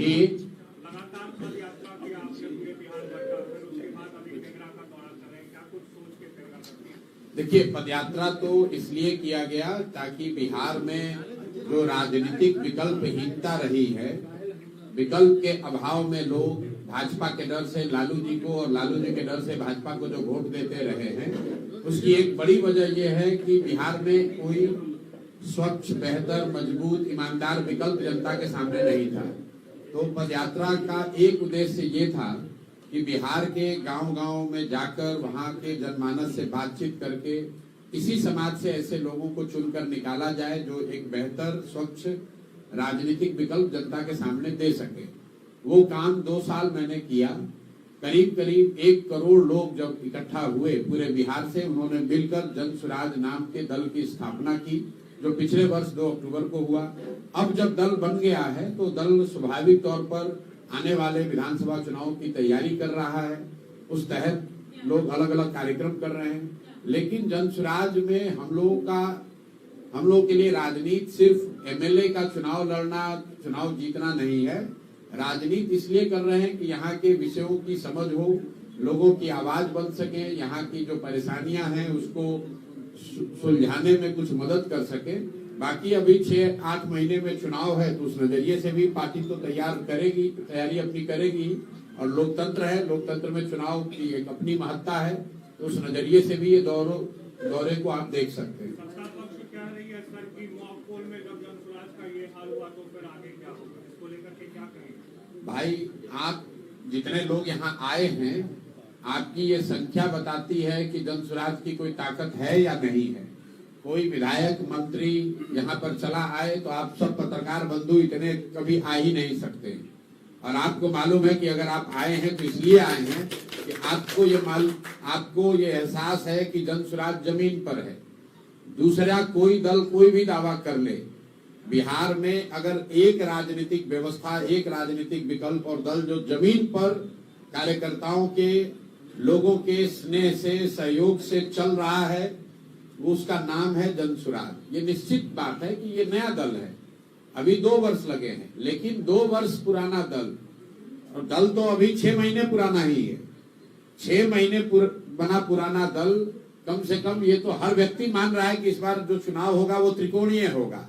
जी, लगातार पद यात्रा की आपने पूरे बिहार भर का, फिर उसके बाद अभी तेघड़ा का दौरा कर रहे हैं, क्या कुछ सोच के तेघड़ा करते हैं? देखिए, पदयात्रा तो इसलिए किया गया ताकि बिहार में जो राजनीतिक विकल्पहीनता रही है, विकल्प के अभाव में लोग भाजपा के डर से लालू जी को और लालू जी के डर से भाजपा को जो वोट देते रहे हैं, उसकी एक बड़ी वजह यह है कि बिहार में कोई स्वच्छ, बेहतर, मजबूत, ईमानदार विकल्प जनता के सामने नहीं था। तो पदयात्रा का एक उद्देश्य ये था कि बिहार के गांव-गांव में जाकर वहां के जनमानस से बातचीत करके इसी समाज से ऐसे लोगों को चुनकर निकाला जाए जो एक बेहतर, स्वच्छ राजनीतिक विकल्प जनता के सामने दे सके। वो काम 2 साल मैंने किया। करीब करीब 1 करोड़ लोग जब इकट्ठा हुए पूरे बिहार से, उन्होंने मिलकर जन स्वराज नाम के दल की स्थापना की, जो पिछले वर्ष 2 अक्टूबर को हुआ। अब जब दल बन गया है तो दल स्वाभाविक तौर पर आने वाले विधानसभा चुनाव की तैयारी कर रहा है। उस तहत लोग अलग अलग कार्यक्रम कर रहे हैं, लेकिन जन स्वराज में हम लोगों के लिए राजनीति सिर्फ एमएलए का चुनाव लड़ना, चुनाव जीतना नहीं है। राजनीति इसलिए कर रहे हैं कि यहाँ के विषयों की समझ हो, लोगों की आवाज बन सके, यहाँ की जो परेशानियां हैं उसको सुलझाने में कुछ मदद कर सके। बाकी अभी 6-8 महीने में चुनाव है, तो उस नजरिए से भी पार्टी तो तैयारी अपनी करेगी। और लोकतंत्र है, लोकतंत्र में चुनाव की एक अपनी महत्ता है, तो उस नजरिए से भी ये दौरे को आप देख सकते हैं। सत्ता पक्ष कह रही है सर कि मॉक पोल में जब जन स्वराज का ये हाल हुआ तो फिर आगे क्या होगा, इसको लेकर के क्या कहेंगे? भाई, आप जितने लोग यहाँ आए हैं, आपकी ये संख्या बताती है कि जन स्वराज की कोई ताकत है या नहीं है। कोई विधायक, मंत्री यहाँ पर चला आए तो आप सब पत्रकार बंधु इतने कभी आ ही नहीं सकते। और आपको मालूम है कि अगर आप आए हैं तो इसलिए आए हैं कि आपको ये एहसास है कि जन स्वराज जमीन पर है। दूसरा, कोई दल कोई भी दावा कर ले, बिहार में अगर एक राजनीतिक व्यवस्था, एक राजनीतिक विकल्प और दल जो जमीन पर कार्यकर्ताओं के, लोगों के स्नेह से, सहयोग से चल रहा है, वो उसका नाम है जन स्वराज। ये निश्चित बात है कि ये नया दल है, अभी 2 वर्ष लगे हैं, लेकिन 2 वर्ष पुराना दल, और दल तो अभी 6 महीने पुराना ही है। 6 महीने बना पुराना दल, कम से कम ये तो हर व्यक्ति मान रहा है कि इस बार जो चुनाव होगा वो त्रिकोणीय होगा।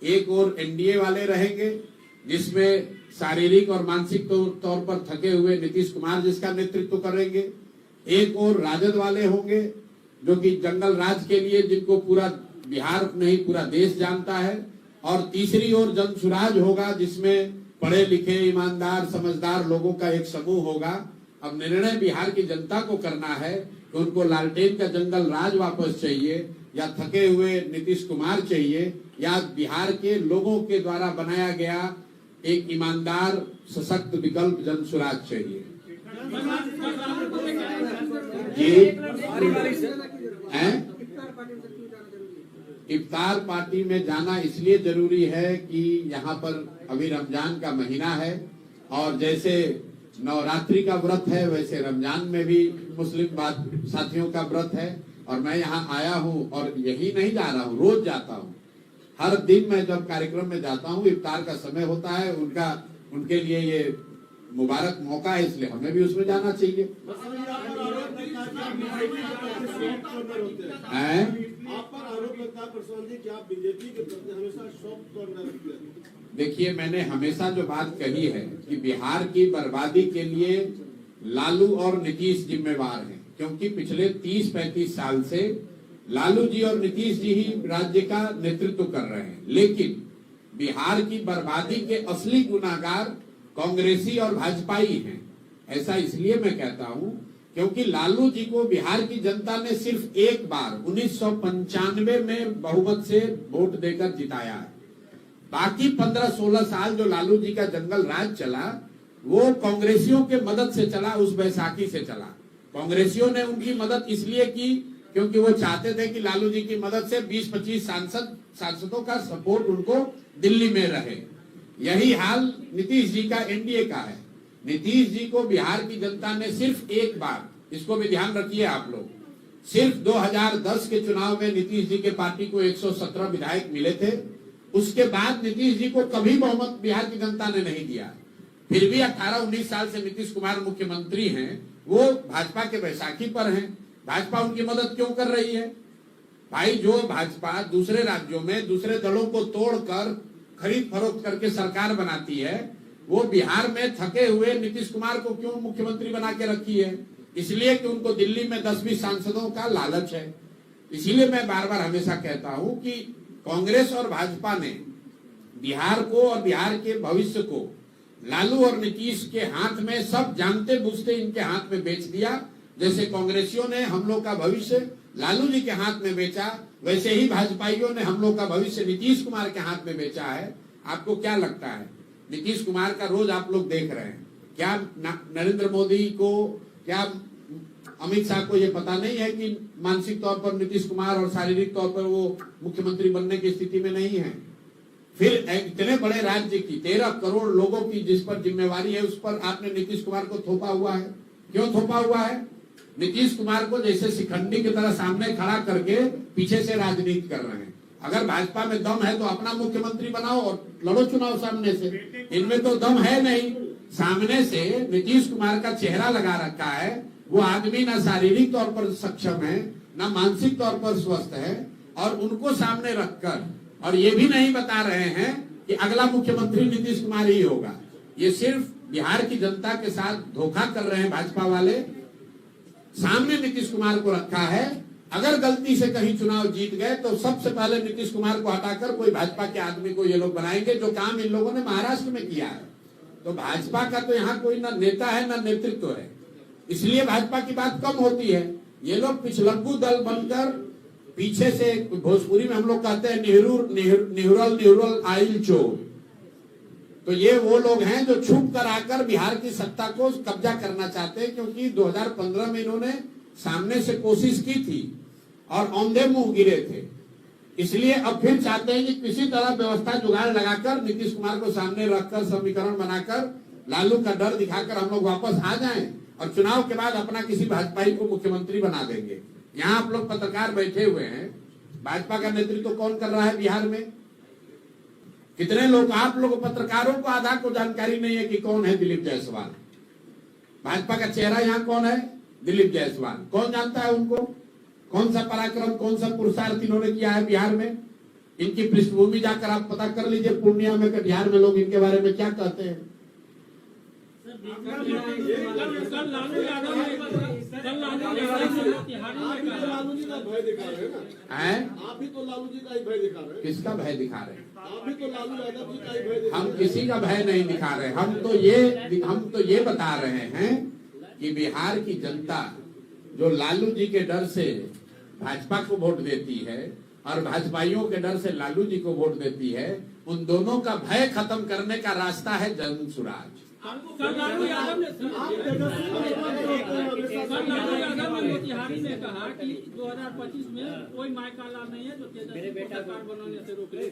एक और एनडीए वाले रहेंगे, जिसमें शारीरिक और मानसिक तौर पर थके हुए नीतीश कुमार जिसका नेतृत्व करेंगे। एक और राजद वाले होंगे जो कि जंगल राज के लिए, जिनको पूरा बिहार नहीं पूरा देश जानता है। और तीसरी ओर जन स्वराज होगा, जिसमें पढ़े लिखे, ईमानदार, समझदार लोगों का एक समूह होगा। अब निर्णय बिहार की जनता को करना है कि उनको लालटेन का जंगल राज वापस चाहिए, या थके हुए नीतीश कुमार चाहिए, या बिहार के लोगों के द्वारा बनाया गया एक ईमानदार, सशक्त विकल्प जन स्वराज चाहिए। इफ्तार पार्टी में जाना इसलिए जरूरी है कि यहाँ पर अभी रमजान का महीना है, और जैसे नवरात्रि का व्रत है वैसे रमजान में भी मुस्लिम साथियों का व्रत है। और मैं यहाँ आया हूँ, और यही नहीं जा रहा हूँ, रोज जाता हूँ। हर दिन मैं जब कार्यक्रम में जाता हूँ, इफ्तार का समय होता है, उनके लिए ये मुबारक मौका है, इसलिए हमें भी उसमें जाना चाहिए। देखिए, मैंने हमेशा जो बात कही है कि बिहार की बर्बादी के लिए लालू और नीतीश जिम्मेवार हैं, क्योंकि पिछले 30-35 साल से लालू जी और नीतीश जी ही राज्य का नेतृत्व कर रहे हैं। लेकिन बिहार की बर्बादी के असली गुनाहगार कांग्रेसी और भाजपाई हैं। ऐसा इसलिए मैं कहता हूं क्योंकि लालू जी को बिहार की जनता ने सिर्फ एक बार 1995 में बहुमत से वोट देकर जिताया है। बाकी 15-16 साल जो लालू जी का जंगल राज चला, वो कांग्रेसियों के मदद से चला, उस बैसाखी से चला। कांग्रेसियों ने उनकी मदद इसलिए की क्योंकि वो चाहते थे कि लालू जी की मदद से 20-25 सांसदों का सपोर्ट उनको दिल्ली में रहे। यही हाल नीतीश जी का, एनडीए का है। नीतीश जी को बिहार की जनता ने सिर्फ एक बार, इसको भी ध्यान रखिए आप लोग, सिर्फ 2010 के चुनाव में नीतीश जी के पार्टी को 117 विधायक मिले थे। उसके बाद नीतीश जी को कभी बहुमत बिहार की जनता ने नहीं दिया। फिर भी 18-19 साल से नीतीश कुमार मुख्यमंत्री हैं, वो भाजपा के बैसाखी पर हैं। भाजपा उनकी मदद क्यों कर रही है? भाई, जो भाजपा दूसरे राज्यों में दूसरे दलों को तोड़कर खरीद फरोख्त करके सरकार बनाती है, वो बिहार में थके हुए नीतीश कुमार को क्यों मुख्यमंत्री बना के रखी है? इसलिए कि उनको दिल्ली में 10-20 सांसदों का लालच है। इसीलिए मैं बार बार हमेशा कहता हूं कि कांग्रेस और भाजपा ने बिहार को और बिहार के भविष्य को लालू और नीतीश के हाथ में, सब जानते बूझते इनके हाथ में बेच दिया। जैसे कांग्रेसियों ने हम लोग का भविष्य लालू जी के हाथ में बेचा, वैसे ही भाजपाइयों ने हम लोग का भविष्य नीतीश कुमार के हाथ में बेचा है। आपको क्या लगता है? नीतीश कुमार का रोज आप लोग देख रहे हैं, क्या नरेंद्र मोदी को, क्या अमित शाह को ये पता नहीं है कि मानसिक तौर पर नीतीश कुमार और शारीरिक तौर पर वो मुख्यमंत्री बनने की स्थिति में नहीं है? फिर इतने बड़े राज्य की 13 करोड़ लोगों की जिस पर जिम्मेवारी है, उस पर आपने नीतीश कुमार को थोपा हुआ है। क्यों थोपा हुआ है? नीतीश कुमार को जैसे शिखंडी की तरह सामने खड़ा करके पीछे से राजनीति कर रहे हैं। अगर भाजपा में दम है तो अपना मुख्यमंत्री बनाओ और लड़ो चुनाव सामने से। इनमें तो दम है नहीं। सामने से नीतीश कुमार का चेहरा लगा रखा है। वो आदमी ना शारीरिक तौर पर सक्षम है, ना मानसिक तौर पर स्वस्थ है, और उनको सामने रखकर और ये भी नहीं बता रहे हैं कि अगला मुख्यमंत्री नीतीश कुमार ही होगा। ये सिर्फ बिहार की जनता के साथ धोखा कर रहे हैं भाजपा वाले। सामने नीतीश कुमार को रखा है। अगर गलती से कहीं चुनाव जीत गए तो सबसे पहले नीतीश कुमार को हटाकर कोई भाजपा के आदमी को ये लोग बनाएंगे, जो काम इन लोगों ने महाराष्ट्र में किया है। तो भाजपा का तो यहाँ कोई ना नेता है ना नेतृत्व है, इसलिए भाजपा की बात कम होती है। ये लोग पिछलग्गू दल बनकर पीछे से, भोजपुरी में हम लोग कहते हैं निहुरल आइल चोर। तो ये वो लोग हैं जो छुप कर आकर बिहार की सत्ता को कब्जा करना चाहते हैं, क्योंकि 2015 में इन्होंने सामने से कोशिश की थी और औंधे मुंह गिरे थे। इसलिए अब फिर चाहते हैं कि किसी तरह व्यवस्था जुगाड़ लगाकर नीतीश कुमार को सामने रखकर समीकरण बनाकर लालू का डर दिखाकर हम लोग वापस आ जाएं और चुनाव के बाद अपना किसी भाजपाई को मुख्यमंत्री बना देंगे। यहाँ आप लोग पत्रकार बैठे हुए हैं, भाजपा का नेतृत्व कौन कर रहा है बिहार में? कितने लोग, आप लोग पत्रकारों को आधा को जानकारी नहीं है कि कौन है दिलीप जायसवाल। भाजपा का चेहरा यहाँ कौन है? दिलीप जायसवाल। कौन जानता है उनको? कौन सा पराक्रम, कौन सा पुरुषार्थ इन्होंने किया है बिहार में? इनकी पृष्ठभूमि जाकर आप पता कर लीजिए पूर्णिया में कि बिहार में लोग इनके बारे में क्या कहते हैं। आप भी तो लालू जी का ही भय दिखा रहे हैं। किसका भय दिखा रहे हैं? आप भी तो लालू यादव जी का ही भय दिखा रहे हैं। हम किसी का भय नहीं दिखा रहे। हम तो ये बता रहे हैं कि बिहार की जनता जो लालू जी के डर से भाजपा को वोट देती है और भाजपाइयों के डर से लालू जी को वोट देती है, उन दोनों का भय खत्म करने का रास्ता है जन सुराज। लालू यादव ने मोतिहारी में कहा कि 2025 में कोई माई का लाल नहीं है जो तेजस्वी को सरकार बनाने से रोक ले।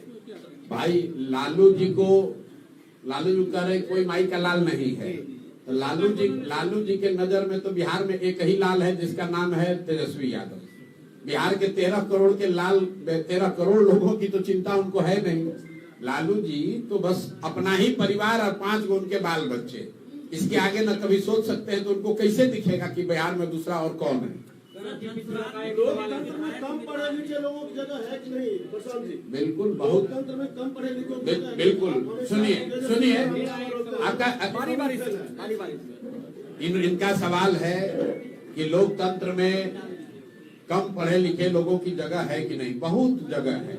भाई, लालू जी कह रहे कोई माई का लाल नहीं है। तो लालू जी के नजर में तो बिहार में एक ही लाल है जिसका नाम है तेजस्वी यादव। बिहार के 13 करोड़ लोगों की तो चिंता उनको है नहीं। लालू जी तो बस अपना ही परिवार और 5 गो उनके बाल बच्चे, इसके आगे न कभी सोच सकते हैं। तो उनको कैसे दिखेगा कि बिहार में दूसरा और कौन है? लोकतंत्र में कम पढ़े लिखे लोगों की जगह है कि नहीं प्रशांत जी? बिल्कुल, बहुत लोकतंत्र में कम पढ़े लिखे बिल्कुल। सुनिए आपका इनका सवाल है कि लोकतंत्र में कम पढ़े लिखे लोगों की जगह है कि नहीं। बहुत जगह है।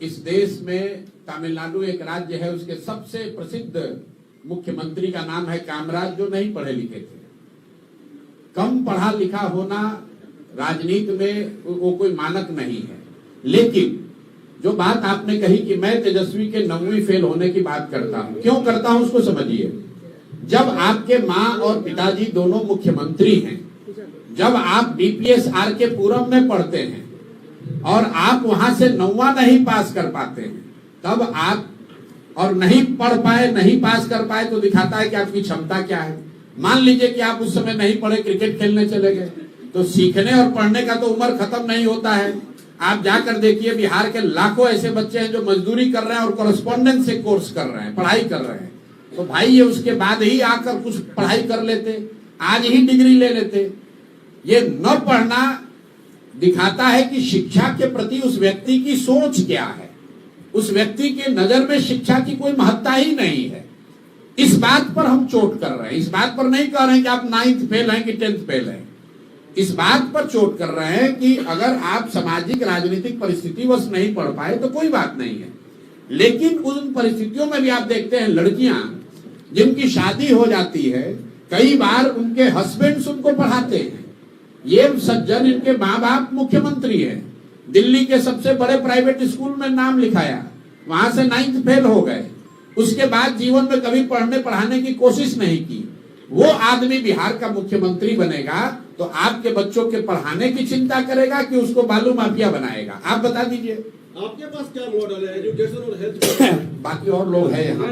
इस देश में तमिलनाडु एक राज्य है, उसके सबसे प्रसिद्ध मुख्यमंत्री का नाम है कामराज, जो नहीं पढ़े लिखे थे। कम पढ़ा लिखा होना राजनीति में वो कोई मानक नहीं है। लेकिन जो बात आपने कही कि मैं तेजस्वी के 9वीं फेल होने की बात करता हूं, क्यों करता हूं उसको समझिए। जब आपके माँ और पिताजी दोनों मुख्यमंत्री हैं, जब आप डीपीएस आर.के. पुरम में पढ़ते हैं और आप वहां से 9वां नहीं पास कर पाते हैं, तब आप और नहीं पढ़ पाए, नहीं पास कर पाए, तो दिखाता है कि आपकी क्षमता क्या है। मान लीजिए कि आप उस समय नहीं पढ़े, क्रिकेट खेलने चले गए, तो सीखने और पढ़ने का तो उम्र खत्म नहीं होता है। आप जाकर देखिए, बिहार के लाखों ऐसे बच्चे हैं जो मजदूरी कर रहे हैं और कॉरेस्पॉन्डेंस से कोर्स कर रहे हैं, पढ़ाई कर रहे हैं। तो भाई ये उसके बाद ही आकर कुछ पढ़ाई कर लेते, आज ही डिग्री ले लेते। ये न पढ़ना दिखाता है कि शिक्षा के प्रति उस व्यक्ति की सोच क्या है। उस व्यक्ति के नजर में शिक्षा की कोई महत्ता ही नहीं है। इस बात पर हम चोट कर रहे हैं। इस बात पर नहीं कह रहे हैं कि आप 9th फेल हैं कि 10th फेल हैं। इस बात पर चोट कर रहे हैं कि अगर आप सामाजिक राजनीतिक परिस्थिति वश नहीं पढ़ पाए तो कोई बात नहीं है, लेकिन उन परिस्थितियों में भी आप देखते हैं लड़कियां जिनकी शादी हो जाती है, कई बार उनके हस्बैंड्स उनको पढ़ाते हैं। ये सज्जन इनके माँ बाप मुख्यमंत्री हैं, दिल्ली के सबसे बड़े प्राइवेट स्कूल में नाम लिखाया, वहां से 9th फेल हो गए, उसके बाद जीवन में कभी पढ़ने पढ़ाने की कोशिश नहीं की। वो आदमी बिहार का मुख्यमंत्री बनेगा तो आपके बच्चों के पढ़ाने की चिंता करेगा कि उसको बालू माफिया बनाएगा? आप बता दीजिए। आपके पास क्या मॉडल है एजुकेशन और हेल्थ? बाकी और लोग हैं यहाँ।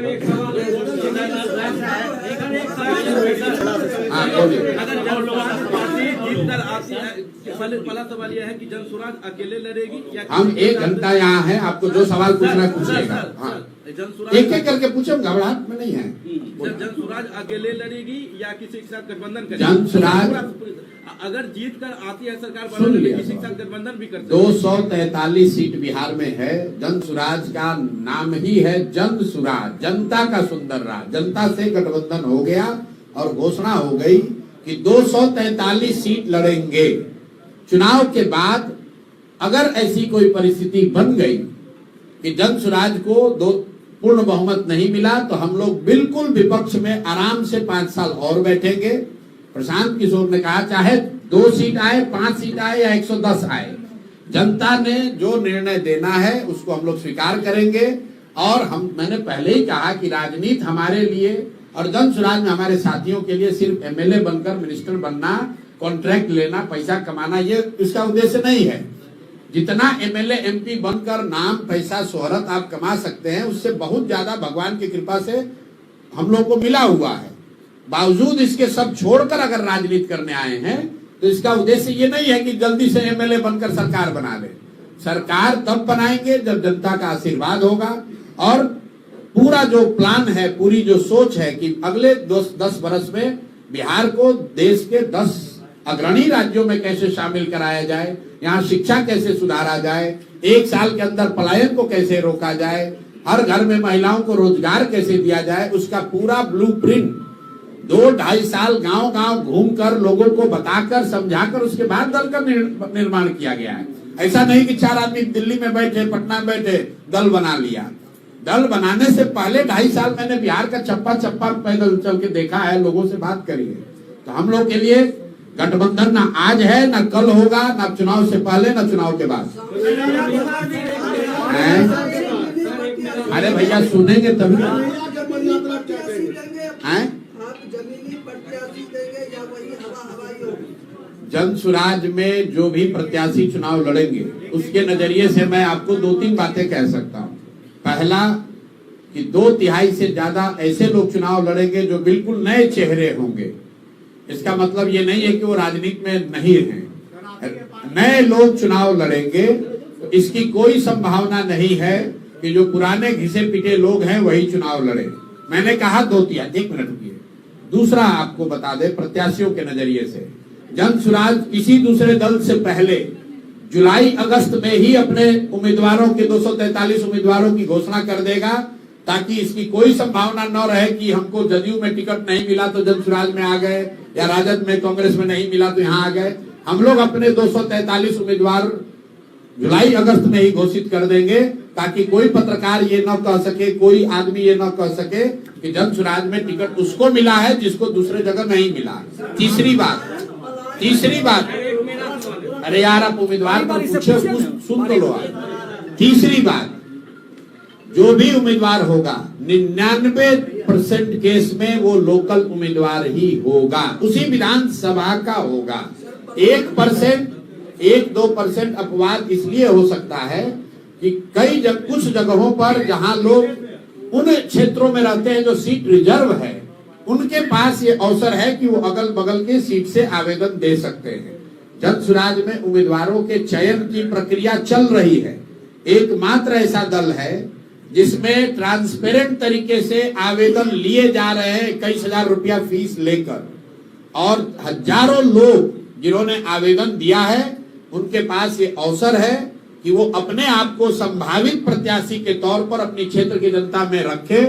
हाँ बोलिए। पहला सवाल यह है कि जनसुराज अकेले लड़ेगी या हम 1 घंटा यहाँ हैं, आपको जो सवाल पूछना है पूछिएगा। हाँ एक एक करके पूछो, घबराहट में नहीं है। जनसुराज अकेले लड़ेगी या किसी के साथ गठबंधन करेगी? जनसुराज अगर जीत कर आती है सरकार सुन बनाने लिया, किसी के साथ गठबंधन भी करते 243 सीट बिहार में है। जनसुराज का नाम ही है जनसुराज, जनता का सुंदर राज। जनता से गठबंधन हो गया और घोषणा हो गई कि 243 सीट लड़ेंगे। चुनाव के बाद अगर ऐसी कोई परिस्थिति बन गई कि जनसुराज को पूर्ण बहुमत नहीं मिला तो हम लोग बिल्कुल विपक्ष में आराम से 5 साल और बैठेंगे। प्रशांत किशोर ने कहा चाहे 2 सीट आए, 5 सीट आए या 110 आए, जनता ने जो निर्णय देना है उसको हम लोग स्वीकार करेंगे। और मैंने पहले ही कहा कि राजनीति हमारे लिए और जनसुराज में हमारे साथियों के लिए सिर्फ एमएलए बनकर मिनिस्टर बनना, कॉन्ट्रैक्ट लेना, पैसा कमाना, ये इसका उद्देश्य नहीं है। जितना एमएलए एमपी बनकर नाम, पैसा, शोहरत आप कमा सकते हैं, उससे बहुत ज्यादा भगवान की कृपा से हम लोग को मिला हुआ है। बावजूद इसके सब छोड़कर अगर राजनीति करने आए हैं तो इसका उद्देश्य ये नहीं है कि जल्दी से एमएलए बनकर सरकार बना ले। सरकार तब बनाएंगे जब जनता का आशीर्वाद होगा और पूरा जो प्लान है, पूरी जो सोच है कि अगले 10 वर्ष में बिहार को देश के 10 अग्रणी राज्यों में कैसे शामिल कराया जाए, यहाँ शिक्षा कैसे सुधारा जाए, 1 साल के अंदर पलायन को कैसे रोका जाए, हर घर में महिलाओं को रोजगार कैसे दिया जाए, उसका पूरा ब्लूप्रिंट 2-2.5 साल गांव-गांव घूमकर लोगों को बताकर समझाकर उसके बाद दल का निर्माण किया गया है। ऐसा नहीं कि 4 आदमी दिल्ली में बैठे, पटना में बैठे, दल बना लिया। दल बनाने से पहले 2.5 साल मैंने बिहार का चप्पा चप्पा पैदल चल के देखा है, लोगों से बात करी है। तो हम लोग के लिए गठबंधन ना आज है ना कल होगा, ना चुनाव से पहले ना चुनाव के बाद। अरे भैया सुनेंगे तभी ना। जनसुराज में जो भी प्रत्याशी चुनाव लड़ेंगे उसके नजरिए से मैं आपको 2-3 बातें कह सकता हूँ। पहला कि 2/3 से ज्यादा ऐसे लोग चुनाव लड़ेंगे जो बिल्कुल नए चेहरे होंगे। इसका मतलब ये नहीं है कि वो राजनीति में नहीं हैं। नए लोग चुनाव लड़ेंगे तो इसकी कोई संभावना नहीं है कि जो पुराने घिसे पिटे लोग हैं वही चुनाव लड़े। मैंने कहा 2/3। 1 मिनट रुकिए। दूसरा आपको बता दे प्रत्याशियों के नजरिए से, जनसुराज किसी दूसरे दल से पहले जुलाई अगस्त में ही अपने उम्मीदवारों के 243 उम्मीदवारों की घोषणा कर देगा, ताकि इसकी कोई संभावना न रहे कि हमको जदयू में टिकट नहीं मिला तो जनसुराज में आ गए या राजद में, कांग्रेस में नहीं मिला तो यहाँ आ गए। हम लोग अपने 243 उम्मीदवार जुलाई अगस्त में ही घोषित कर देंगे, ताकि कोई पत्रकार ये न कह सके, कोई आदमी ये न कह सके कि जनसुराज में टिकट उसको मिला है जिसको दूसरे जगह नहीं मिला। तीसरी बात, अरे यार आप उम्मीदवार पर पूछे, सुन तो लो आप। तीसरी बात, जो भी उम्मीदवार होगा 99% केस में वो लोकल उम्मीदवार ही होगा, उसी विधानसभा का होगा। 1%, अपवाद इसलिए हो सकता है कि कुछ जगहों पर जहां लोग उन क्षेत्रों में रहते हैं जो सीट रिजर्व है, उनके पास ये अवसर है कि वो अगल बगल के सीट से आवेदन दे सकते हैं। जनसुराज में उम्मीदवारों के चयन की प्रक्रिया चल रही है। एकमात्र ऐसा दल है जिसमें ट्रांसपेरेंट तरीके से आवेदन लिए जा रहे हैं 21,000 रुपया फीस लेकर, और हजारों लोग जिन्होंने आवेदन दिया है उनके पास ये अवसर है कि वो अपने आप को संभावित प्रत्याशी के तौर पर अपनी क्षेत्र की जनता में रखे।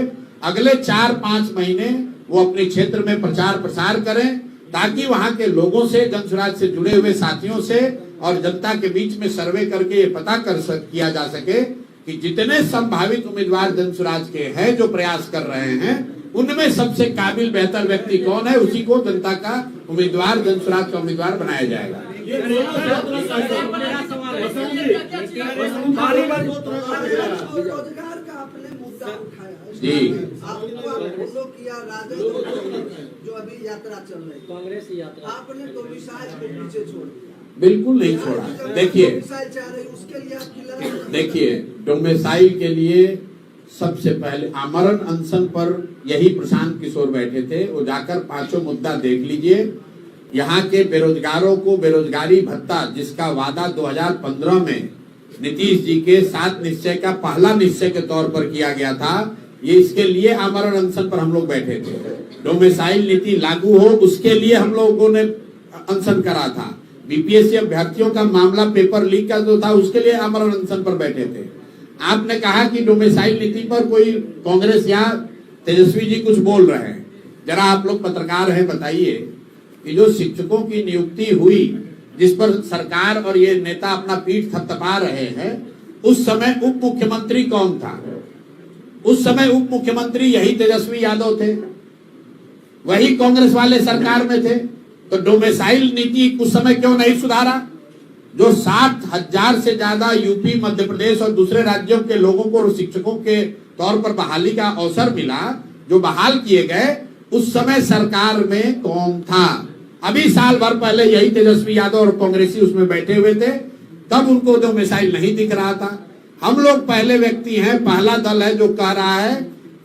अगले 4-5 महीने वो अपने क्षेत्र में प्रचार प्रसार करें, ताकि वहां के लोगों से, जन स्वराज से जुड़े हुए साथियों से और जनता के बीच में सर्वे करके ये पता किया जा सके कि जितने संभावित उम्मीदवार जन स्वराज के हैं जो प्रयास कर रहे हैं, उनमें सबसे काबिल बेहतर व्यक्ति कौन है, उसी को जनता का उम्मीदवार, जन स्वराज का उम्मीदवार बनाया जाएगा। रोजगार का आपने मुद्दा उठाया जी। आपको किया राजद जो अभी यात्रा चल रही है, कांग्रेस यात्रा, आपने तो मिसाइल को पीछे छोड़ दिया। बिल्कुल नहीं छोड़ा। देखिए उसके लिए आपकी लड़ाई, देखिए डोमेसाइल के लिए सबसे पहले आमरण अनशन पर यही प्रशांत किशोर बैठे थे। वो जाकर 5 मुद्दा देख लीजिए। यहाँ के बेरोजगारों को बेरोजगारी भत्ता, जिसका वादा 2015 में नीतीश जी के 7 निश्चय का पहला निश्चय के तौर पर किया गया था, ये इसके लिए आमरण अनशन पर हम लोग बैठे थे। डोमेसाइल नीति लागू हो, उसके लिए हम लोगों ने अनशन करा था। बीपीएससी अभ्यर्थियों का मामला पेपर लीक का जो था, उसके लिए आमरण अनशन पर बैठे थे। आपने कहा कि डोमेसाइल नीति पर कोई कांग्रेस या तेजस्वी जी कुछ बोल रहे हैं। जरा आप लोग पत्रकार हैं, बताइए कि जो शिक्षकों की नियुक्ति हुई, जिस पर सरकार और ये नेता अपना पीठ थपथपा रहे हैं, उस समय उप मुख्यमंत्री कौन था? उस समय उप मुख्यमंत्री यही तेजस्वी यादव थे, वही कांग्रेस वाले सरकार में थे। तो डोमेसाइल नीति उस समय क्यों नहीं सुधारा? जो 60,000 से ज्यादा यूपी, मध्य प्रदेश और दूसरे राज्यों के लोगों को शिक्षकों के तौर पर बहाली का अवसर मिला, जो बहाल किए गए, उस समय सरकार में कौन था? अभी साल भर पहले यही तेजस्वी यादव और कांग्रेसी उसमें बैठे हुए थे, तब उनको डोमेसाइल नहीं दिख रहा था। हम लोग पहले व्यक्ति हैं, पहला दल है जो कह रहा है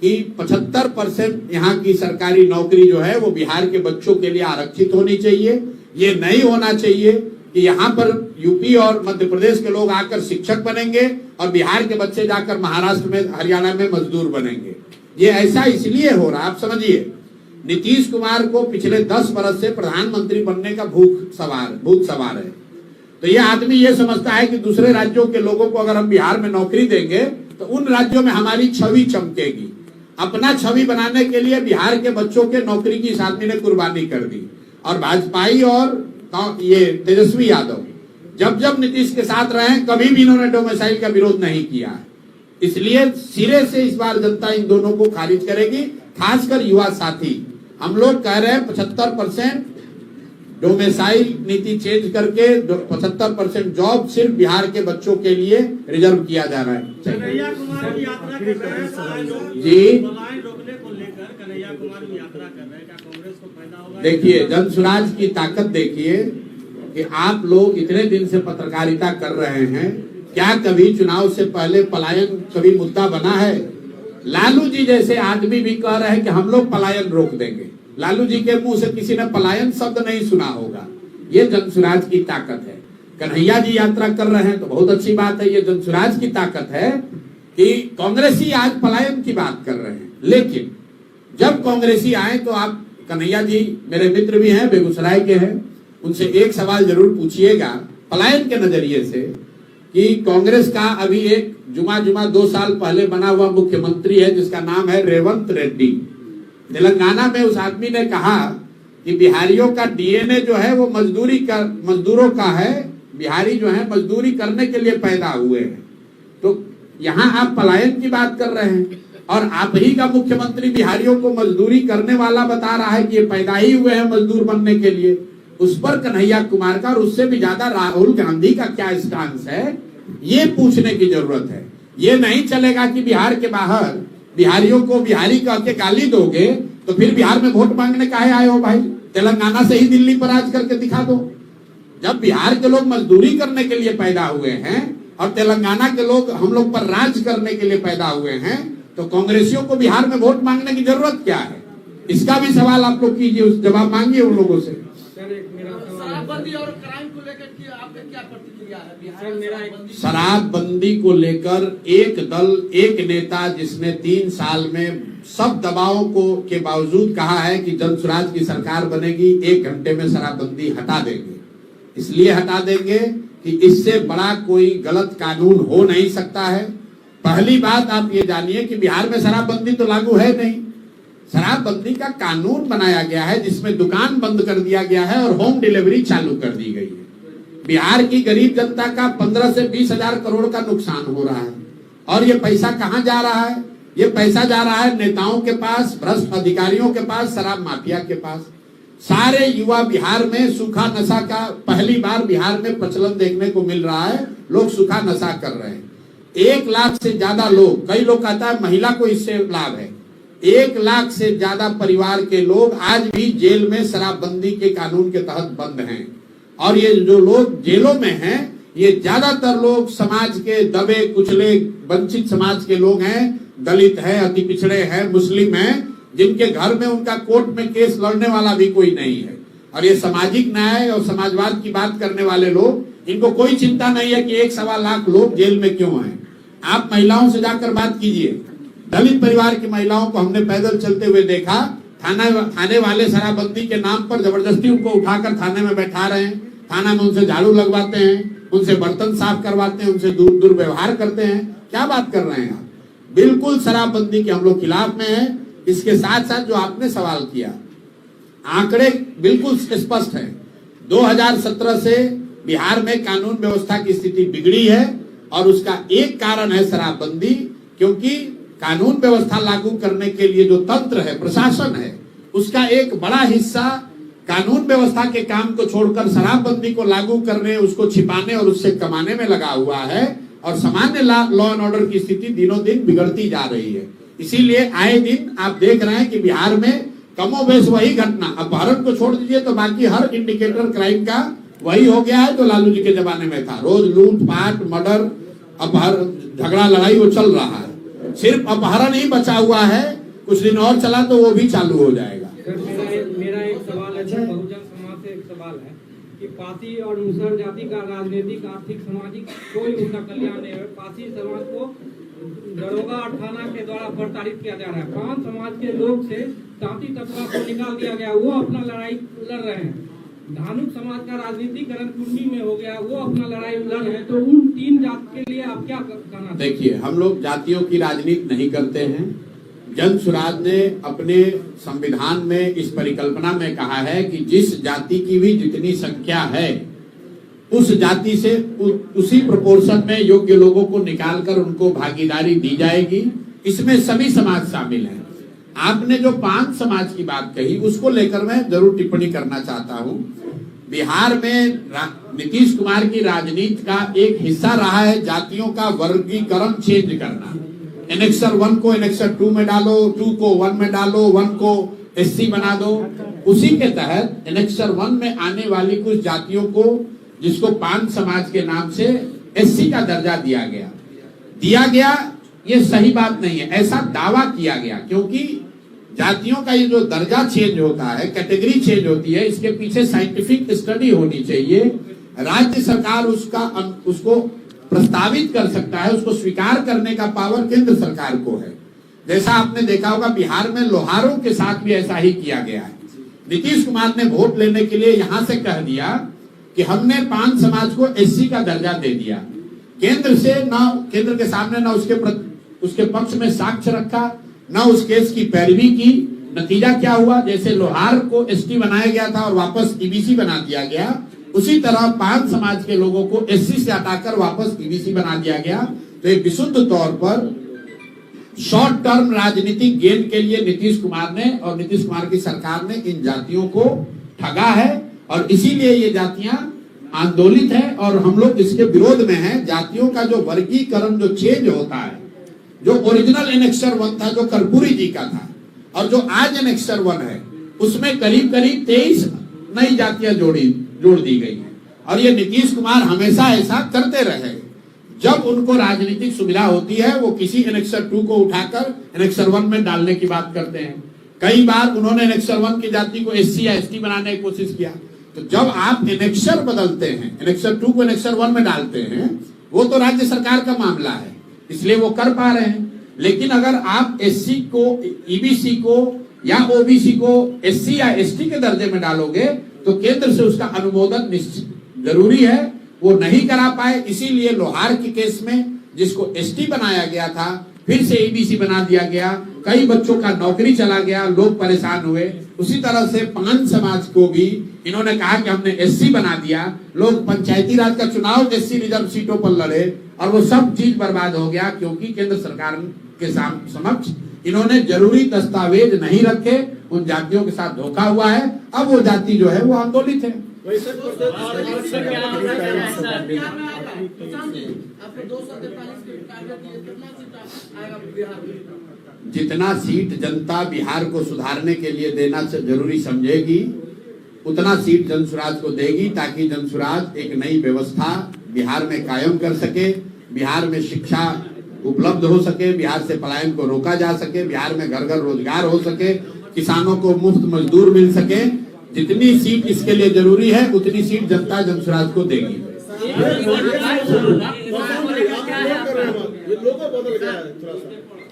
कि 75% यहाँ की सरकारी नौकरी जो है वो बिहार के बच्चों के लिए आरक्षित होनी चाहिए। ये नहीं होना चाहिए कि यहाँ पर यूपी और मध्य प्रदेश के लोग आकर शिक्षक बनेंगे और बिहार के बच्चे जाकर महाराष्ट्र में, हरियाणा में मजदूर बनेंगे। ये ऐसा इसलिए हो रहा, आप समझिए, नीतीश कुमार को पिछले 10 वर्ष से प्रधानमंत्री बनने का भूत सवार है। तो ये आदमी ये समझता है कि दूसरे राज्यों के लोगों को अगर हम बिहार में नौकरी देंगे तो उन राज्यों में हमारी छवि चमकेगी। अपना छवि बनाने के लिए बिहार के बच्चों के नौकरी की इस आदमी ने कुर्बानी कर दी। और भाजपाई और ये तेजस्वी यादव जब जब नीतीश के साथ रहे, कभी भी इन्होंने डोमेसाइल का विरोध नहीं किया है। इसलिए सिरे से इस बार जनता इन दोनों को खारिज करेगी, खासकर युवा साथी। हम लोग कह रहे हैं 75% डोमेसाइल नीति चेंज करके 75% जॉब सिर्फ बिहार के बच्चों के लिए रिजर्व किया जा रहा है। कन्हैया कुमार की यात्रा कर रहे हैं जी, पलायन रोकने को लेकर कन्हैया कुमार की यात्रा कर रहे हैं, क्या कांग्रेस को फायदा होगा? देखिए जन स्वराज की ताकत देखिए कि आप लोग इतने दिन से पत्रकारिता कर रहे हैं, क्या कभी चुनाव से पहले पलायन कभी मुद्दा बना है? लालू जी जैसे आदमी भी कह रहे हैं कि हम लोग पलायन रोक देंगे। लालू जी के मुंह से किसी ने पलायन शब्द नहीं सुना होगा। ये जन स्वराज की ताकत है। कन्हैया जी यात्रा कर रहे हैं तो बहुत अच्छी बात है, ये जन स्वराज की ताकत है कि कांग्रेसी आज पलायन की बात कर रहे हैं। लेकिन जब कांग्रेसी आए तो आप, कन्हैया जी मेरे मित्र भी हैं, बेगूसराय के हैं, उनसे एक सवाल जरूर पूछिएगा पलायन के नजरिए से कि कांग्रेस का अभी एक जुमा 2 साल पहले बना हुआ मुख्यमंत्री है जिसका नाम है रेवंत रेड्डी। तेलंगाना में उस आदमी ने कहा कि बिहारियों का डीएनए जो है वो मजदूरों का है, बिहारी जो है मजदूरी करने के लिए पैदा हुए हैं। तो यहाँ आप पलायन की बात कर रहे हैं और आप ही का मुख्यमंत्री बिहारियों को मजदूरी करने वाला बता रहा है कि ये पैदा ही हुए हैं मजदूर बनने के लिए। उस पर कन्हैया कुमार का और उससे भी ज्यादा राहुल गांधी का क्या स्टांस है, ये पूछने की जरूरत है। ये नहीं चलेगा कि बिहार के बाहर बिहारियों को बिहारी कह के गाली दोगे तो फिर बिहार में वोट मांगने काहे आए हो भाई? तेलंगाना से ही दिल्ली पर राज करके दिखा दो। जब बिहार के लोग मजदूरी करने के लिए पैदा हुए हैं और तेलंगाना के लोग हम लोग पर राज करने के लिए पैदा हुए हैं, तो कांग्रेसियों को बिहार में वोट मांगने की जरूरत क्या है? इसका भी सवाल आप लोग कीजिए, उस जवाब मांगिए उन लोगों से। शराबबंदी और क्राइम को लेकर आपका क्या प्रतिक्रिया? किया है बिहार सर, मेरा में एक- शराबबंदी शराबबंदी को लेकर एक दल, एक नेता जिसने 3 साल में सब दबावों को के बावजूद कहा है कि जन स्वराज की सरकार बनेगी, 1 घंटे में शराबबंदी हटा देंगे। इसलिए हटा देंगे कि इससे बड़ा कोई गलत कानून हो नहीं सकता है। पहली बात आप ये जानिए कि बिहार में शराबबंदी तो लागू है नहीं। शराबबंदी का कानून बनाया गया है जिसमें दुकान बंद कर दिया गया है और होम डिलीवरी चालू कर दी गई है। बिहार की गरीब जनता का 15 से 20 हजार करोड़ का नुकसान हो रहा है। और ये पैसा कहां जा रहा है? ये पैसा जा रहा है नेताओं के पास, भ्रष्ट अधिकारियों के पास, शराब माफिया के पास। सारे युवा बिहार में सूखा नशा का पहली बार बिहार में प्रचलन देखने को मिल रहा है। लोग सूखा नशा कर रहे हैं। 1 लाख से ज्यादा लोग, कई लोग कहता है महिला को इससे लाभ है, 1 लाख से ज्यादा परिवार के लोग आज भी जेल में शराबबंदी के कानून के तहत बंद हैं। और ये जो लोग जेलों में हैं, ये ज्यादातर लोग समाज के दबे कुचले वंचित समाज के लोग हैं, दलित है, अति पिछड़े हैं, मुस्लिम हैं, जिनके घर में उनका कोर्ट में केस लड़ने वाला भी कोई नहीं है। और ये सामाजिक न्याय और समाजवाद की बात करने वाले लोग, इनको कोई चिंता नहीं है कि 1-1.25 लाख लोग जेल में क्यों हैं। आप महिलाओं से जाकर बात कीजिए। दलित परिवार की महिलाओं को हमने पैदल चलते हुए देखा। थाने वाले शराबबंदी के नाम पर जबरदस्ती उनको उठाकर थाने में बैठा रहे हैं। थाना में उनसे झाड़ू लगवाते हैं, उनसे बर्तन साफ करवाते हैं, उनसे दुर्व्यवहार करते हैं। क्या बात कर रहे हैं आप? बिल्कुल शराबबंदी के हम लोग खिलाफ में हैं। इसके साथ साथ जो आपने सवाल किया, आंकड़े बिल्कुल स्पष्ट है। 2017 से बिहार में कानून व्यवस्था की स्थिति बिगड़ी है और उसका एक कारण है शराबबंदी। क्योंकि कानून व्यवस्था लागू करने के लिए जो तंत्र है, प्रशासन है, उसका एक बड़ा हिस्सा कानून व्यवस्था के काम को छोड़कर शराबबंदी को लागू करने, उसको छिपाने और उससे कमाने में लगा हुआ है। और सामान्य लॉ एंड ऑर्डर की स्थिति दिनों दिन बिगड़ती जा रही है। इसीलिए आए दिन आप देख रहे हैं कि बिहार में कमोबेश वही घटना, अपहरण को छोड़ दीजिए तो बाकी हर इंडिकेटर क्राइम का वही हो गया है जो लालू जी के जमाने में था। रोज लूटपाट, मर्डर, अपहरण, झगड़ा, लड़ाई वो चल रहा है। सिर्फ अपहरण ही बचा हुआ है, कुछ दिन और चला तो वो भी चालू हो जाएगा। सर, मेरा एक सवाल है, बहुजन समाज से एक सवाल है कि पासी और मुसहर जाति का राजनीतिक, आर्थिक, सामाजिक कोई उनका कल्याण नहीं है। पासी समाज को दरोगा और थाना के द्वारा प्रताड़ित किया जा रहा है। 5 समाज के लोग से तांती तबका को निकाल दिया गया, वो अपना लड़ाई लड़ रहे हैं। धानुक समाज का राजनीतिकरण कुंडी में हो गया, वो अपना लड़ाई लड़ रहे हैं। तो उन 3 जाति के लिए आप क्या कहना? देखिए, हम लोग जातियों की राजनीति नहीं करते हैं। जन स्वराज ने अपने संविधान में इस परिकल्पना में कहा है कि जिस जाति की भी जितनी संख्या है, उस जाति से उसी प्रोपोर्शन में योग्य लोगों को निकालकर उनको भागीदारी दी जाएगी। इसमें सभी समाज शामिल हैं। आपने जो 5 समाज की बात कही, उसको लेकर मैं जरूर टिप्पणी करना चाहता हूं। बिहार में नीतीश कुमार की राजनीति का एक हिस्सा रहा है जातियों का वर्गीकरण चेंज करना। एनेक्सर 1 को एनेक्सर 2 में डालो, 2 को 1 में डालो, 1 को SC बना दो। उसी के तहत एनेक्सर 1 में आने वाली कुछ जातियों को, जिसको 5 समाज के नाम से SC का दर्जा दिया गया। ये सही बात नहीं है, ऐसा दावा किया गया। क्योंकि जातियों का ये जो दर्जा चेंज होता है, कैटेगरी चेंज होती है, इसके पीछे साइंटिफिक स्टडी होनी चाहिए। राज्य सरकार उसको प्रस्तावित कर सकता है, उसको स्वीकार करने का पावर केंद्र सरकार को है। जैसा आपने देखा होगा बिहार में लोहारों के साथ भी ऐसा ही किया गया है। नीतीश कुमार ने वोट लेने के लिए यहां से कह दिया कि हमने 5 समाज को SC का दर्जा दे दिया। केंद्र के सामने ना उसके पक्ष में साक्ष्य रखा, ना उस केस की पैरवी की। नतीजा क्या हुआ? जैसे लोहार को ST बनाया गया था और वापस EBC बना दिया गया, उसी तरह 5 समाज के लोगों को SC से हटाकर वापस EBC बना दिया गया। तो एक विशुद्ध तौर पर शॉर्ट टर्म राजनीतिक गेन के लिए नीतीश कुमार ने और नीतीश कुमार की सरकार ने इन जातियों को ठगा है। और इसीलिए ये जातियां आंदोलित है और हम लोग इसके विरोध में हैं। जातियों का जो वर्गीकरण जो चेंज होता है, जो ओरिजिनल एनेक्सर 1 था, जो कर्पूरी जी का था, और जो आज एनेक्सर 1 है, उसमें करीब 23 नई जातियां जोड़ दी गई है। और ये नीतीश कुमार हमेशा ऐसा करते रहे। जब उनको राजनीतिक सुविधा होती है, वो किसी एनेक्सर 2 को उठाकर एनेक्सर 1 में डालने की बात करते हैं। कई बार उन्होंने एनेक्सर 1 की जाति को SC या ST बनाने की कोशिश किया। तो जब आप एनेक्सर बदलते हैं, एनेक्सर 2 को एनेक्सर 1 में डालते हैं, वो तो राज्य सरकार का मामला है, इसलिए वो कर पा रहे हैं। लेकिन अगर आप एससी को, ईबीसी को या ओबीसी को एससी या एसटी के दर्जे में डालोगे तो केंद्र से उसका अनुमोदन निश्चित जरूरी है, वो नहीं करा पाए। इसीलिए लोहार के केस में जिसको एसटी बनाया गया था फिर से ईबीसी बना दिया गया, कई बच्चों का नौकरी चला गया, लोग परेशान हुए। उसी तरह से पान समाज को भी इन्होंने कहा कि हमने एससी बना दिया, लोग पंचायती राज का चुनाव एससी रिजर्व सीटों पर लड़े और वो सब चीज बर्बाद हो गया, क्योंकि केंद्र सरकार के समक्ष इन्होंने जरूरी दस्तावेज नहीं रखे, उन जातियों के साथ धोखा हुआ है। अब वो जाति जो है वो आंदोलित है। वैसे जितना सीट जनता बिहार को सुधारने के लिए देना जरूरी समझेगी उतना सीट जनसुराज को देगी, ताकि जनसुराज एक नई व्यवस्था बिहार में कायम कर सके, बिहार में शिक्षा उपलब्ध हो सके, बिहार से पलायन को रोका जा सके, बिहार में घर घर रोजगार हो सके, किसानों को मुफ्त मजदूर मिल सके। जितनी सीट इसके लिए जरूरी है उतनी सीट जनता जनसुराज को देगी।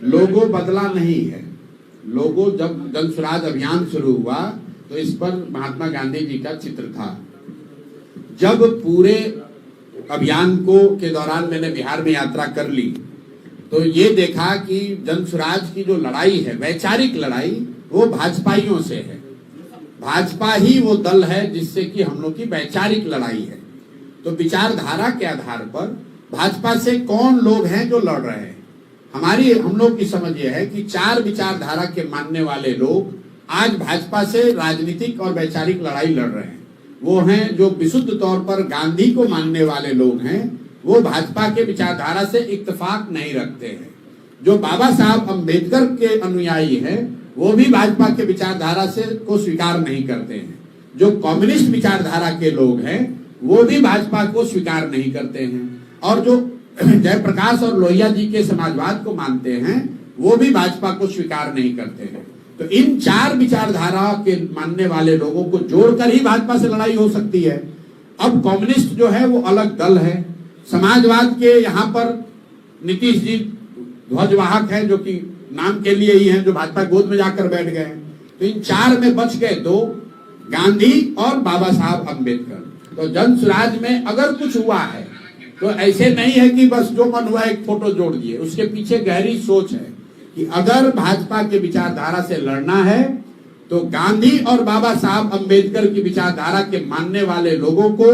लोगो बदला नहीं है। लोगो जब जनसुराज अभियान शुरू हुआ तो इस पर महात्मा गांधी जी का चित्र था। जब पूरे अभियान के दौरान मैंने बिहार में यात्रा कर ली तो ये देखा कि जनसुराज की जो लड़ाई है, वैचारिक लड़ाई, वो भाजपाइयों से है। भाजपा ही वो दल है जिससे कि हम लोग की वैचारिक लड़ाई है। तो विचारधारा के आधार पर भाजपा से कौन लोग हैं जो लड़ रहे हैं। हम लोग की समझ ये है कि 4 विचारधारा के मानने वाले लोग आज भाजपा से राजनीतिक और वैचारिक लड़ाई लड़ रहे हैं। वो हैं जो विशुद्ध तौर पर गांधी को मानने वाले लोग हैं, वो भाजपा के विचारधारा से इत्तेफाक नहीं रखते हैं। जो बाबा साहब अम्बेडकर के अनुयायी हैं वो भी भाजपा के विचारधारा से को स्वीकार नहीं करते हैं। जो कम्युनिस्ट विचारधारा के लोग हैं वो भी भाजपा को स्वीकार नहीं करते हैं। और जो जयप्रकाश और लोहिया जी के समाजवाद को मानते हैं वो भी भाजपा को स्वीकार नहीं करते हैं। तो इन 4 विचारधारा के मानने वाले लोगों को जोड़कर ही भाजपा से लड़ाई हो सकती है। अब कम्युनिस्ट जो है वो अलग दल है। समाजवाद के यहाँ पर नीतीश जी ध्वजवाहक हैं, जो कि नाम के लिए ही हैं, जो भाजपा गोद में जाकर बैठ गए हैं। तो इन 4 में बच गए 2, गांधी और बाबा साहब अम्बेडकर। तो जनसुराज में अगर कुछ हुआ है तो ऐसे नहीं है कि बस जो मन हुआ एक फोटो जोड़ दिए। उसके पीछे गहरी सोच है कि अगर भाजपा के विचारधारा से लड़ना है तो गांधी और बाबा साहब अम्बेडकर की विचारधारा के मानने वाले लोगों को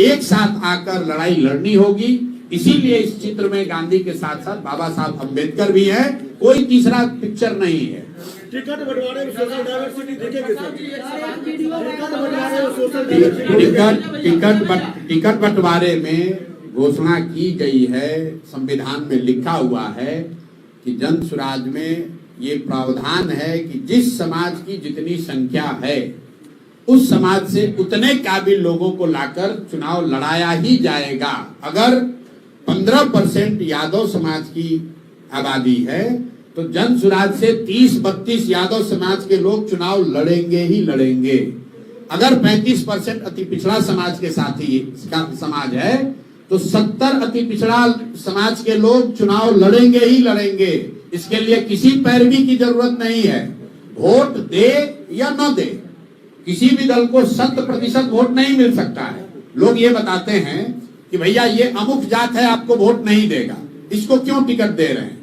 एक साथ आकर लड़ाई लड़नी होगी। इसीलिए इस चित्र में गांधी के साथ साथ बाबा साहब अम्बेडकर भी है, कोई तीसरा पिक्चर नहीं है। टिकट बंटवारे में सोशल डाइवर्सिटी देखेंगे सर। टिकट बंटवारे में घोषणा की गई है, संविधान में लिखा हुआ है कि जनसुराज में ये प्रावधान है कि जिस समाज की जितनी संख्या है उस समाज से उतने काबिल लोगों को लाकर चुनाव लड़ाया ही जाएगा। अगर 15% यादव समाज की आबादी है तो जनसुराज से 30-32 यादव समाज के लोग चुनाव लड़ेंगे ही लड़ेंगे। अगर 35% अति पिछड़ा समाज के साथी समाज है तो 70 अति पिछड़ा समाज के लोग चुनाव लड़ेंगे ही लड़ेंगे। इसके लिए किसी पैरवी की जरूरत नहीं है। वोट दे या न दे, किसी भी दल को 100% वोट नहीं मिल सकता है। लोग ये बताते हैं कि भैया ये अमुक जात है आपको वोट नहीं देगा, इसको क्यों टिकट दे रहे हैं।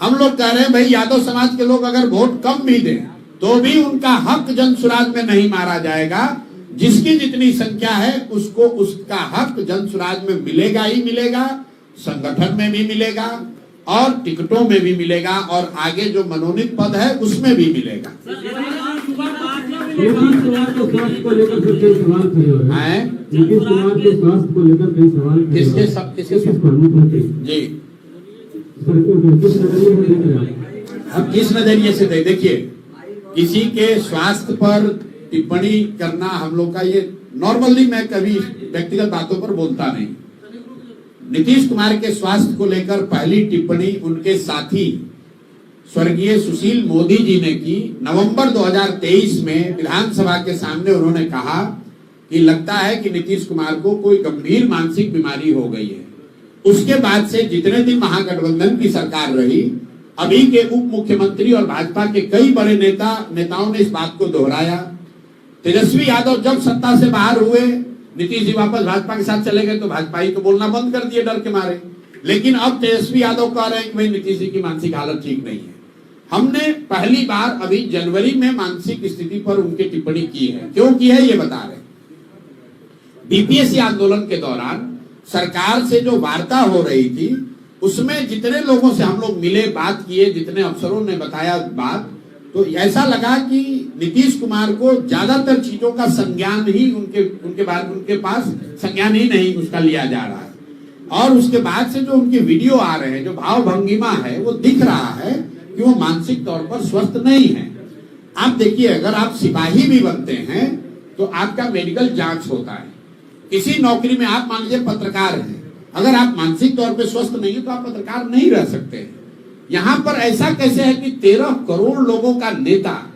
हम लोग कह रहे हैं भाई यादव समाज के लोग अगर वोट कम भी दें तो भी उनका हक जनसुराज में नहीं मारा जाएगा। जिसकी जितनी संख्या है उसको उसका हक जनसुराज में मिलेगा ही मिलेगा, संगठन में भी मिलेगा और टिकटों में भी मिलेगा और आगे जो मनोनीत पद है उसमें भी मिलेगा। नीतीश कुमार के स्वास्थ्य को लेकर कई सवाल खड़े हो रहे हैं। नीतीश कुमार के स्वास्थ्य को लेकर कई सवाल किसके जी अब किस नजरिए से देखिए, किसी के स्वास्थ्य पर टिप्पणी करना हम लोग का ये नॉर्मली, मैं कभी व्यक्तिगत बातों पर बोलता नहीं। नीतीश कुमार के स्वास्थ्य को लेकर पहली टिप्पणी उनके साथी स्वर्गीय सुशील मोदी जी ने की। नवंबर 2023 में विधानसभा के सामने उन्होंने कहा कि लगता है कि नीतीश कुमार को कोई गंभीर मानसिक बीमारी हो गई है। उसके बाद से जितने दिन महागठबंधन की सरकार रही, अभी के उप मुख्यमंत्री और भाजपा के कई बड़े नेताओं ने इस बात को दोहराया। तेजस्वी यादव जब सत्ता से बाहर हुए, नीतीश जी वापस भाजपा के साथ चले गए तो भाजपा ही तो बोलना बंद कर दिए डर के मारे। लेकिन अब तेजस्वी यादव कह रहे हैं कि भाई नीतीश जी की मानसिक हालत ठीक नहीं है। हमने पहली बार अभी जनवरी में मानसिक स्थिति पर उनकी टिप्पणी की है। क्यों की है ये बता रहे। बीपीएससी आंदोलन के दौरान सरकार से जो वार्ता हो रही थी, उसमें जितने लोगों से हम लोग मिले, बात किए, जितने अफसरों ने बताया बात, तो ऐसा लगा कि नीतीश कुमार को ज्यादातर चीजों का संज्ञान ही उनके पास संज्ञान ही नहीं उसका लिया जा रहा है। और उसके बाद से जो उनके वीडियो आ रहे हैं, जो भाव भंगिमा है, वो दिख रहा है कि वो मानसिक तौर पर स्वस्थ नहीं है। आप देखिए, अगर आप सिपाही भी बनते हैं तो आपका मेडिकल जांच होता है। किसी नौकरी में आप मान लीजिए पत्रकार हैं, अगर आप मानसिक तौर पे स्वस्थ नहीं है तो आप पत्रकार नहीं रह सकते। यहाँ पर ऐसा कैसे है कि 13 करोड़ लोगों का नेता,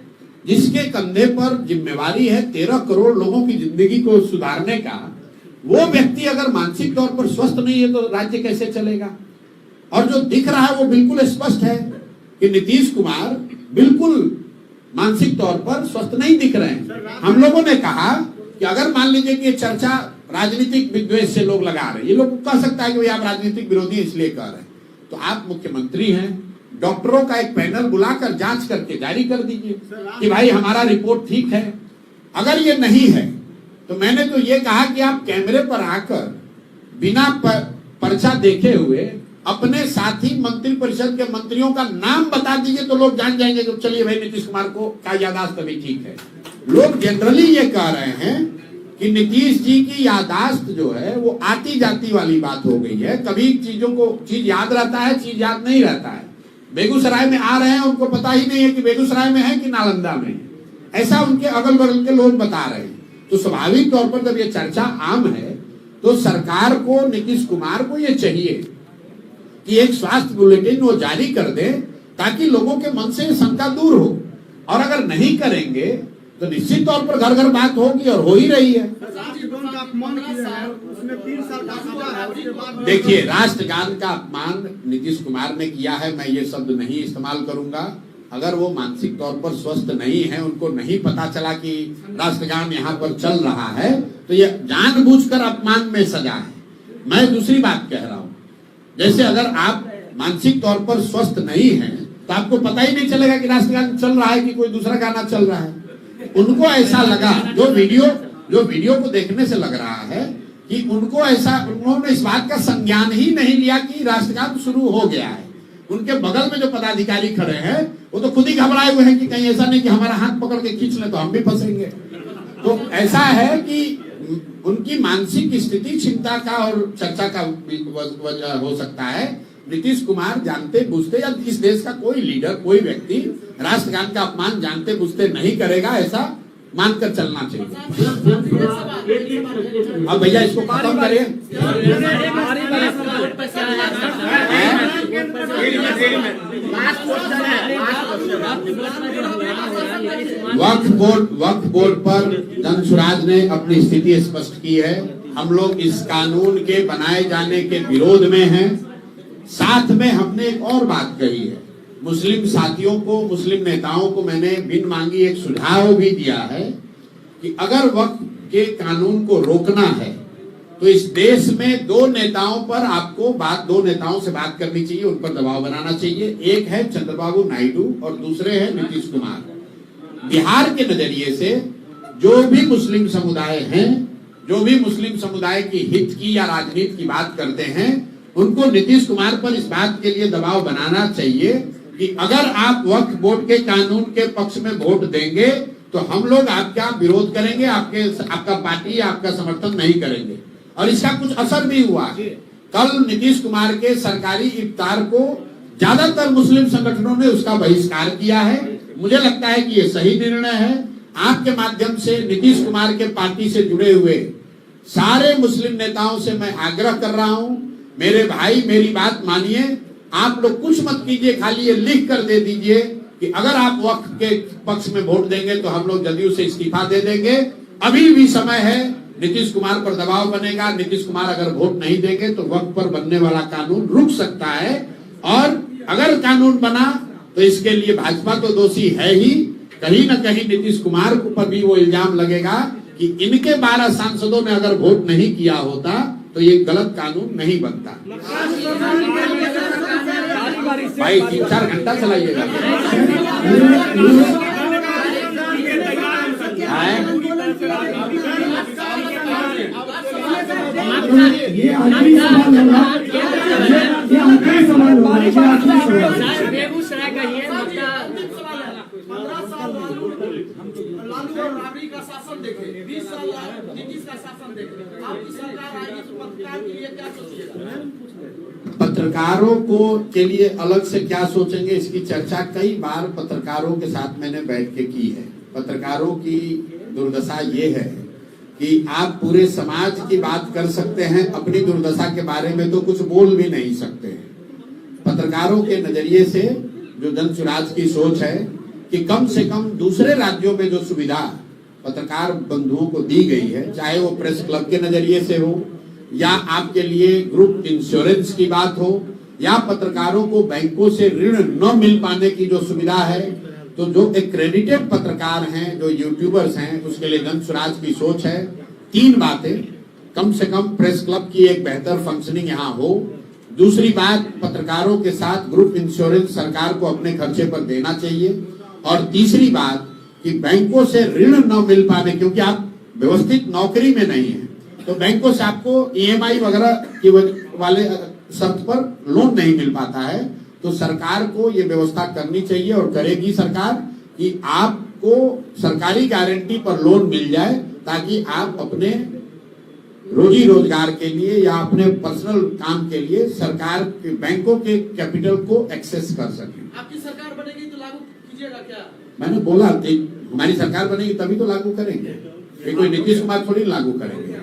जिसके कंधे पर जिम्मेवारी है 13 करोड़ लोगों की जिंदगी को सुधारने का, वो व्यक्ति अगर मानसिक तौर पर स्वस्थ नहीं है तो राज्य कैसे चलेगा। और जो दिख रहा है वो बिल्कुल स्पष्ट है कि नीतीश कुमार बिल्कुल मानसिक तौर पर स्वस्थ नहीं दिख रहे हैं। हम लोगों ने कहा कि अगर मान लीजिए कि ये चर्चा राजनीतिक विद्वेष से लोग लगा रहे हैं, ये लोग कह सकता है कि भाई आप राजनीतिक विरोधी इसलिए कह रहे हैं, तो आप मुख्यमंत्री हैं, डॉक्टरों का एक पैनल बुलाकर जांच करके जारी कर दीजिए कि भाई हमारा रिपोर्ट ठीक है। अगर ये नहीं है तो मैंने तो ये कहा कि आप कैमरे पर आकर बिना पर्चा देखे हुए अपने साथी मंत्रिपरिषद के मंत्रियों का नाम बता दीजिए तो लोग जान जाएंगे कि चलिए भाई नीतीश कुमार को का यादाश्त अभी ठीक है। लोग जनरली ये कह रहे हैं कि नीतीश जी की यादाश्त जो है वो आती जाती वाली बात हो गई है। कभी चीज याद रहता है, चीज याद नहीं रहता है। बेगूसराय में आ रहे हैं, उनको पता ही नहीं है कि बेगूसराय में है कि नालंदा में है, ऐसा उनके अगल बगल के लोग बता रहे हैं। तो स्वाभाविक तौर पर जब ये चर्चा आम है तो सरकार को, नीतीश कुमार को ये चाहिए कि एक स्वास्थ्य बुलेटिन वो जारी कर दे ताकि लोगों के मन से शंका दूर हो। और अगर नहीं करेंगे तो निश्चित तौर पर घर घर बात होगी और हो ही रही है। देखिए, राष्ट्रगान का अपमान नीतीश कुमार ने किया है, मैं ये शब्द नहीं इस्तेमाल करूंगा। अगर वो मानसिक तौर पर स्वस्थ नहीं है, उनको नहीं पता चला कि राष्ट्रगान यहाँ पर चल रहा है, तो ये जानबूझकर अपमान में सजा है। मैं दूसरी बात कह रहा हूँ, जैसे अगर आप मानसिक तौर पर स्वस्थ नहीं हैं तो आपको पता ही नहीं चलेगा कि राष्ट्रगान चल रहा है कि कोई दूसरा गाना चल रहा है। उनको ऐसा लगा, जो वीडियो को देखने से लग रहा है कि उन्होंने इस बात का संज्ञान ही नहीं लिया कि राष्ट्रगान शुरू हो गया है। उनके बगल में जो पदाधिकारी खड़े हैं वो तो खुद ही घबराए हुए हैं कि कहीं ऐसा नहीं कि हमारा हाथ पकड़ के खींच ले तो हम भी फंसेंगे। तो ऐसा है कि उनकी मानसिक स्थिति चिंता का और चर्चा का वजह हो सकता है। नीतीश कुमार जानते बुझते, या इस देश का कोई लीडर, कोई व्यक्ति राष्ट्रगान का अपमान जानते बुझते नहीं करेगा, ऐसा मानकर चलना चाहिए। अब भैया इसको खत्म करिए। वक्फ बोर्ड पर जनसुराज ने अपनी स्थिति स्पष्ट की है। हम लोग इस कानून के बनाए जाने के विरोध में हैं। साथ में हमने एक और बात कही है, मुस्लिम साथियों को, मुस्लिम नेताओं को मैंने बिन मांगी एक सुझाव भी दिया है कि अगर वक्फ के कानून को रोकना है तो इस देश में दो नेताओं से बात करनी चाहिए, उन पर दबाव बनाना चाहिए। एक है चंद्रबाबू नायडू और दूसरे हैं नीतीश कुमार। बिहार के नजरिए से जो भी मुस्लिम समुदाय हैं, जो भी मुस्लिम समुदाय की हित की या राजनीति की बात करते हैं, उनको नीतीश कुमार पर इस बात के लिए दबाव बनाना चाहिए कि अगर आप वक्फ बोर्ड के कानून के पक्ष में वोट देंगे तो हम लोग आपका विरोध करेंगे, आपका पार्टी आपका समर्थन नहीं करेंगे। और इसका कुछ असर भी हुआ। कल नीतीश कुमार के सरकारी इफ्तार को ज्यादातर मुस्लिम संगठनों ने उसका बहिष्कार किया है। मुझे लगता है कि ये सही निर्णय है। आपके माध्यम से नीतीश कुमार के पार्टी से जुड़े हुए सारे मुस्लिम नेताओं से मैं आग्रह कर रहा हूं, मेरे भाई मेरी बात मानिए, आप लोग कुछ मत कीजिए, खाली ये लिख कर दे दीजिए कि अगर आप वक्फ के पक्ष में वोट देंगे तो हम लोग जदयू से इस्तीफा दे देंगे। अभी भी समय है, नीतीश कुमार पर दबाव बनेगा, नीतीश कुमार अगर वोट नहीं देंगे तो वक्त पर बनने वाला कानून रुक सकता है। और अगर कानून बना तो इसके लिए भाजपा तो दोषी है ही, कहीं न कहीं नीतीश कुमार पर भी वो इल्जाम लगेगा कि इनके 12 सांसदों ने अगर वोट नहीं किया होता तो ये गलत कानून नहीं बनता। भाई 3-4 घंटा चलाइएगा। ये आखिरी सवाल होगा, ये आखिरी सवाल होगा, ये आखिरी सवाल। बेगूसराय का ये 15 साल लालू और राबड़ी का शासन देखे, 20 साल नीतीश का शासन देखे, आपकी सरकार आएगी तो पत्रकार के लिए क्या सोचिएगा? पत्रकारों को के लिए अलग से क्या सोचेंगे, इसकी चर्चा कई बार पत्रकारों के साथ मैंने बैठ के की है। पत्रकारों की दुर्दशा ये है कि आप पूरे समाज की बात कर सकते हैं, अपनी दुर्दशा के बारे में तो कुछ बोल भी नहीं सकते हैं। पत्रकारों के नजरिए से जो जनसुराज की सोच है कि कम से कम दूसरे राज्यों में जो सुविधा पत्रकार बंधुओं को दी गई है, चाहे वो प्रेस क्लब के नजरिए से हो या आपके लिए ग्रुप इंश्योरेंस की बात हो या पत्रकारों को बैंकों से ऋण न मिल पाने की जो सुविधा है, तो जो एक्रेडिटेड पत्रकार हैं, जो यूट्यूबर्स हैं, उसके लिए जनसुराज की सोच है 3 बातें। कम से कम प्रेस क्लब की एक बेहतर फंक्शनिंग यहाँ हो। दूसरी बात, पत्रकारों के साथ ग्रुप इंश्योरेंस सरकार को अपने खर्चे पर देना चाहिए। और तीसरी बात कि बैंकों से ऋण न मिल पाने, क्योंकि आप व्यवस्थित नौकरी में नहीं है तो बैंकों से आपको EMI वगैरह की वाले शर्त पर लोन नहीं मिल पाता है। तो सरकार को ये व्यवस्था करनी चाहिए और करेगी सरकार कि आपको सरकारी गारंटी पर लोन मिल जाए ताकि आप अपने रोजी रोजगार के लिए या अपने पर्सनल काम के लिए सरकार के बैंकों के कैपिटल को एक्सेस कर सकें। आपकी सरकार बनेगी तो लागू कीजिएगा क्या? मैंने बोला हमारी सरकार बनेगी तभी तो लागू करेंगे, कोई नीतीश कुमार थोड़ी लागू करेंगे।